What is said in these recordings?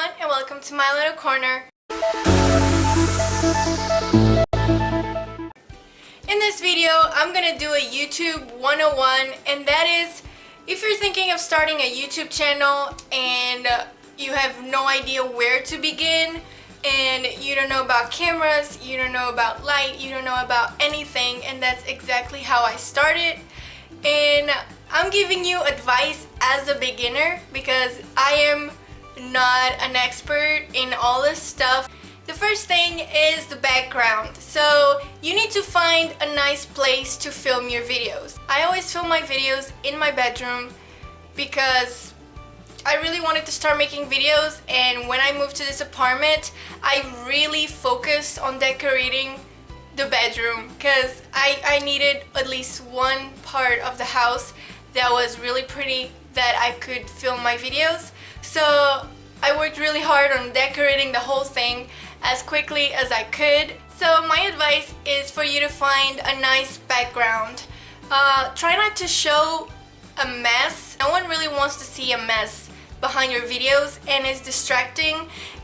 everyone, and welcome to my little corner. In this video, I'm gonna do a YouTube 101, and that is if you're thinking of starting a YouTube channel and you have no idea where to begin, and you don't know about cameras, you don't know about light, you don't know about anything, and that's exactly how I started. And I'm giving you advice as a beginner because I am not an expert in all this stuff. The first thing is the background. So you need to find a nice place to film your videos. I always film my videos in my bedroom because I really wanted to start making videos, and when I moved to this apartment, I really focused on decorating the bedroom because I needed at least one part of the house that was really pretty that I could film my videos. So I worked really hard on decorating the whole thing as quickly as I could. So my advice is for you to find a nice background. Try not to show a mess. No one really wants to see a mess behind your videos, and it's distracting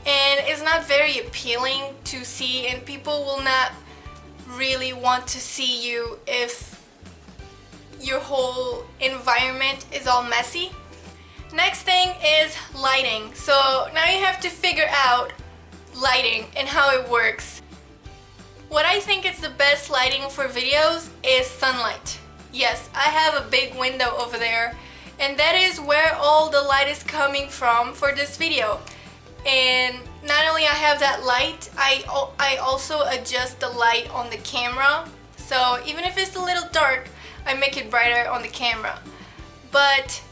and it's not very appealing to see, and people will not really want to see you if your whole environment is all messy. Next thing is lighting. So now you have to figure out lighting and how it works. What I think is the best lighting for videos is sunlight. Yes, I have a big window over there, and that is where all the light is coming from for this video. And not only I have that light, I also adjust the light on the camera. So even if it's a little dark, I make it brighter on the camera. But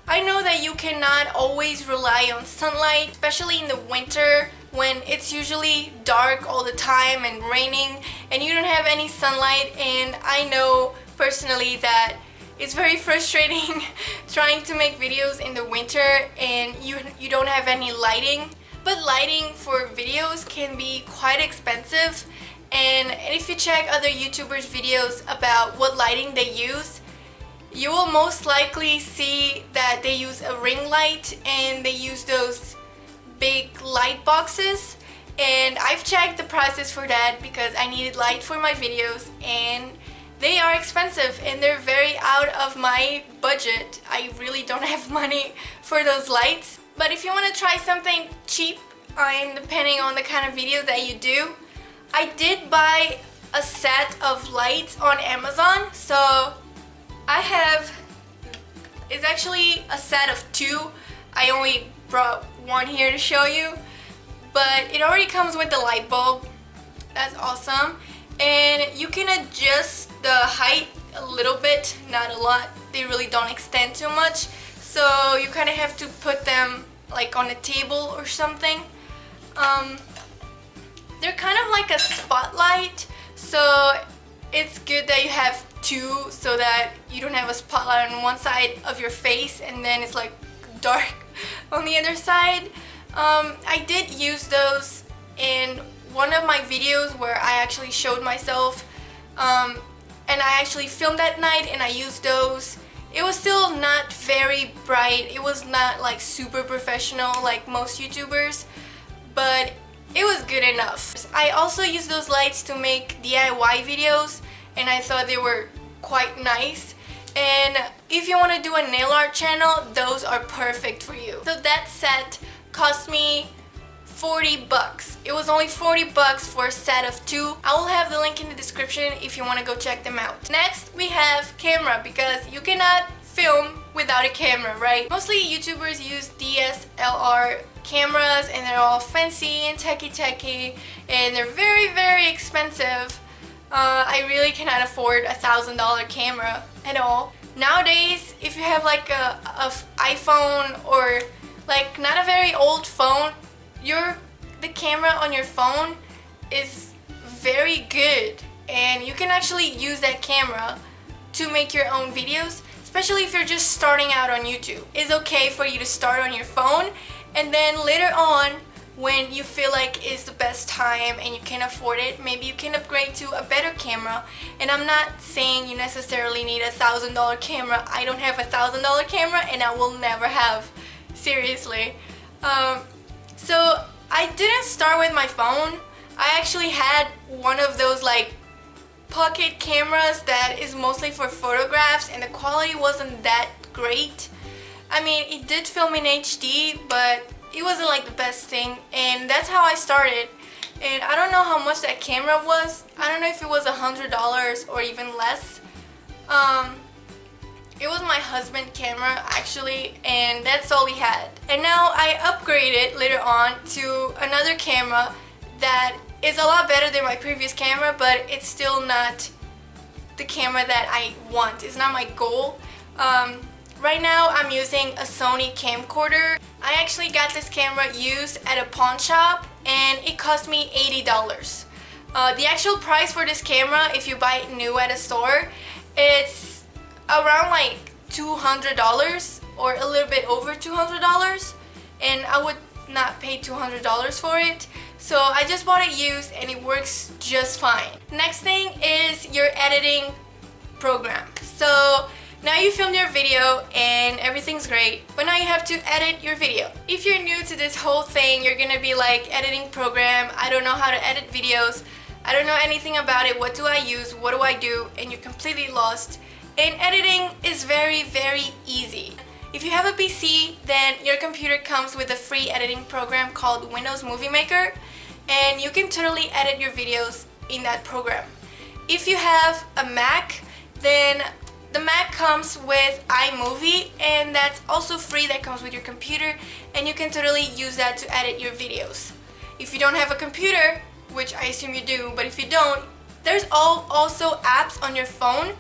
I know that you cannot always rely on sunlight, especially in the winter when it's usually dark all the time and raining and you don't have any sunlight. And I know personally that it's very frustrating trying to make videos in the winter and you don't have any lighting. But lighting for videos can be quite expensive, and if you check other YouTubers' videos about what lighting they use, you will most likely see that they use a ring light and they use those big light boxes. And I've checked the prices for that because I needed light for my videos, and they are expensive and they're very out of my budget. I really don't have money for those lights. But if you want to try something cheap, and depending on the kind of video that you do, I did buy a set of lights on Amazon. So I have, it's actually a set of two. I only brought one here to show you, but it already comes with the light bulb. That's awesome. And you can adjust the height a little bit, not a lot. They really don't extend too much. So you kind of have to put them like on a table or something. They're kind of like a spotlight, so it's good that you have two so that you don't have a spotlight on one side of your face and then it's like dark on the other side. I did use those in one of my videos where I actually showed myself, and I actually filmed that night and I used those. It was still not very bright. It was not like super professional like most YouTubers, but it was good enough. I also use those lights to make DIY videos, and I thought they were quite nice. And if you want to do a nail art channel, those are perfect for you. So that set cost me 40 bucks. It was only 40 bucks for a set of two. I will have the link in the description if you want to go check them out. Next, we have camera, because you cannot film without a camera, right? Mostly YouTubers use DSLR cameras and they're all fancy and techy and they're very expensive. I really cannot afford a $1,000 camera at all. Nowadays, if you have like a iPhone or like not a very old phone, the camera on your phone is very good, and you can actually use that camera to make your own videos, especially if you're just starting out on YouTube. It's okay for you to start on your phone, and then later on when you feel like it's the best time and you can afford it, maybe you can upgrade to a better camera. And I'm not saying you necessarily need a $1,000 camera. I don't have a $1,000 camera and I will never have, seriously. So I didn't start with my phone. I actually had one of those like pocket cameras that is mostly for photographs, and the quality wasn't that great. I mean, it did film in HD, but it wasn't like the best thing, and that's how I started. And I don't know how much that camera was. I don't know if it was $100 or even less. It was my husband's camera actually, and that's all we had. And now I upgraded later on to another camera that is a lot better than my previous camera, but it's still not the camera that I want. It's not my goal. Right now I'm using a Sony camcorder. I actually got this camera used at a pawn shop and it cost me $80. The actual price for this camera, if you buy it new at a store, it's around like $200 or a little bit over $200, and I would not pay $200 for it. So I just bought it used and it works just fine. Next thing is your editing program. So now you filmed your video and everything's great, but now you have to edit your video. If you're new to this whole thing, you're gonna be like, editing program, I don't know how to edit videos, I don't know anything about it, what do I use, what do I do, and you're completely lost. And editing is very, very easy. If you have a PC, then your computer comes with a free editing program called Windows Movie Maker, and you can totally edit your videos in that program. If you have a Mac, then the Mac comes with iMovie, and that's also free, that comes with your computer, and you can totally use that to edit your videos. If you don't have a computer, which I assume you do, but if you don't, there's also apps on your phone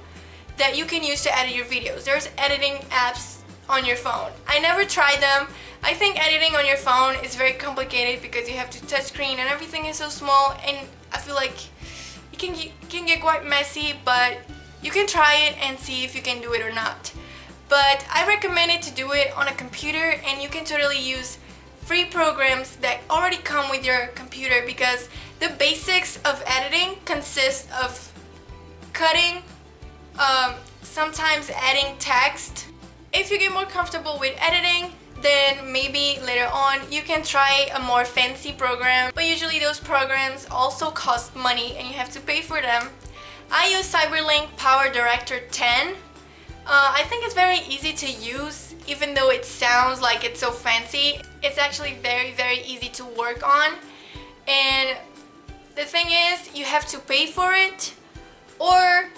that you can use to edit your videos. There's editing apps on your phone. I never tried them. I think editing on your phone is very complicated because you have to touch screen and everything is so small, and I feel like it can get quite messy, but you can try it and see if you can do it or not. But I recommend it to do it on a computer, and you can totally use free programs that already come with your computer, because the basics of editing consist of cutting, sometimes adding text. If you get more comfortable with editing, then maybe later on you can try a more fancy program, but usually those programs also cost money and you have to pay for them. I use Cyberlink Power Director 10. I think it's very easy to use, even though it sounds like it's so fancy. It's actually very, very easy to work on, and the thing is, you have to pay for it, or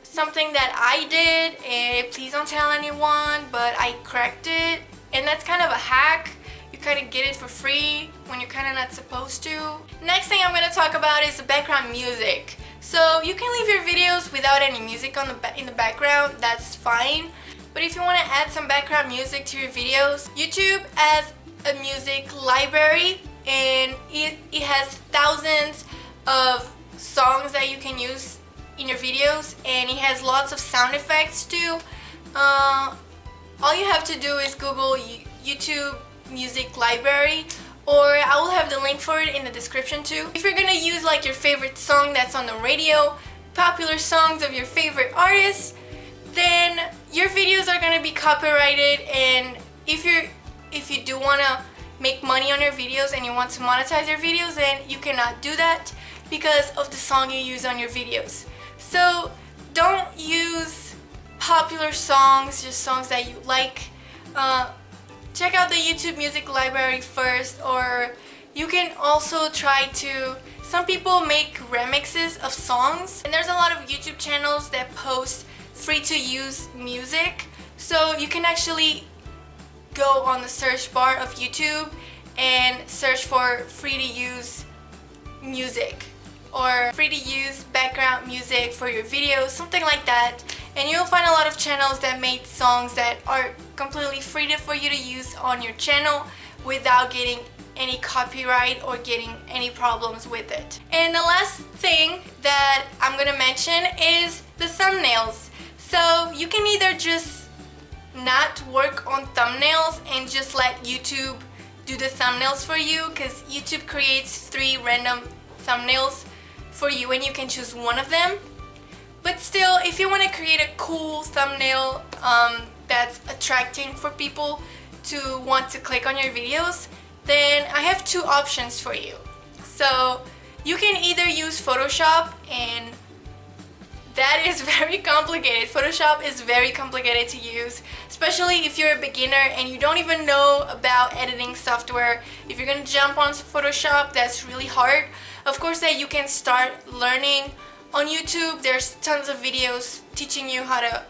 something that I did, and please don't tell anyone, but I cracked it, and that's kind of a hack. You kind of get it for free when you're kind of not supposed to. Next thing I'm going to talk about is the background music. So you can leave your videos without any music in the background, that's fine. But if you want to add some background music to your videos, YouTube has a music library, and it has thousands of songs that you can use in your videos, and it has lots of sound effects too. All you have to do is Google YouTube Music Library, or I will have the link for it in the description too. If you're gonna use like your favorite song that's on the radio, popular songs of your favorite artists, then your videos are gonna be copyrighted, and if you do wanna make money on your videos and you want to monetize your videos, then you cannot do that because of the song you use on your videos. So don't use popular songs, just songs that you like. Check out the YouTube Music Library first, or you can also try to, some people make remixes of songs, and there's a lot of YouTube channels that post free to use music, so you can actually go on the search bar of YouTube and search for free to use music or free to use background music for your videos, something like that, and you'll find a lot of channels that make songs that are completely free for you to use on your channel without getting any copyright or getting any problems with it. And the last thing that I'm gonna mention is the thumbnails. So you can either just not work on thumbnails and just let YouTube do the thumbnails for you, because YouTube creates 3 random thumbnails for you and you can choose one of them. But still, if you want to create a cool thumbnail that's attracting for people to want to click on your videos, then I have two options for you. So you can either use Photoshop, and that is very complicated. Photoshop is very complicated to use, especially if you're a beginner and you don't even know about editing software. If you're gonna jump on Photoshop, that's really hard. Of course that you can start learning on YouTube. There's tons of videos teaching you how to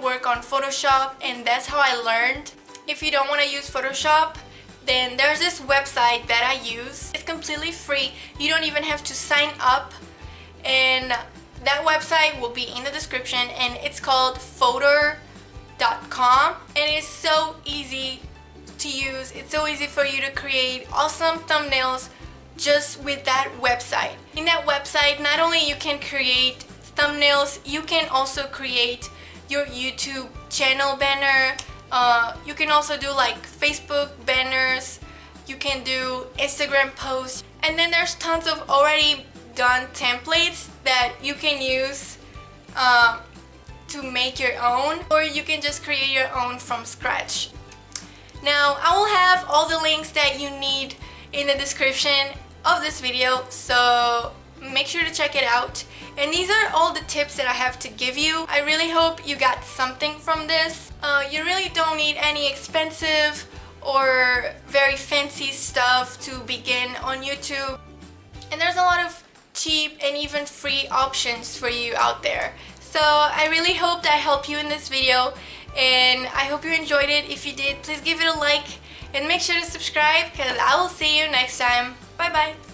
work on Photoshop, and that's how I learned. If you don't want to use Photoshop, then there's this website that I use. It's completely free. You don't even have to sign up, and that website will be in the description, and it's called photor.com, and it's so easy to use. It's so easy for you to create awesome thumbnails just with that website. In that website, not only you can create thumbnails, you can also create your YouTube channel banner. You can also do like Facebook banners. You can do Instagram posts, and then there's tons of already done templates that you can use to make your own, or you can just create your own from scratch. Now I will have all the links that you need in the description of this video, so make sure to check it out. And these are all the tips that I have to give you. I really hope you got something from this. You really don't need any expensive or very fancy stuff to begin on YouTube, and there's a lot of cheap and even free options for you out there. So I really hope that I helped you in this video, and I hope you enjoyed it. If you did, please give it a like and make sure to subscribe, because I will see you next time. Bye bye.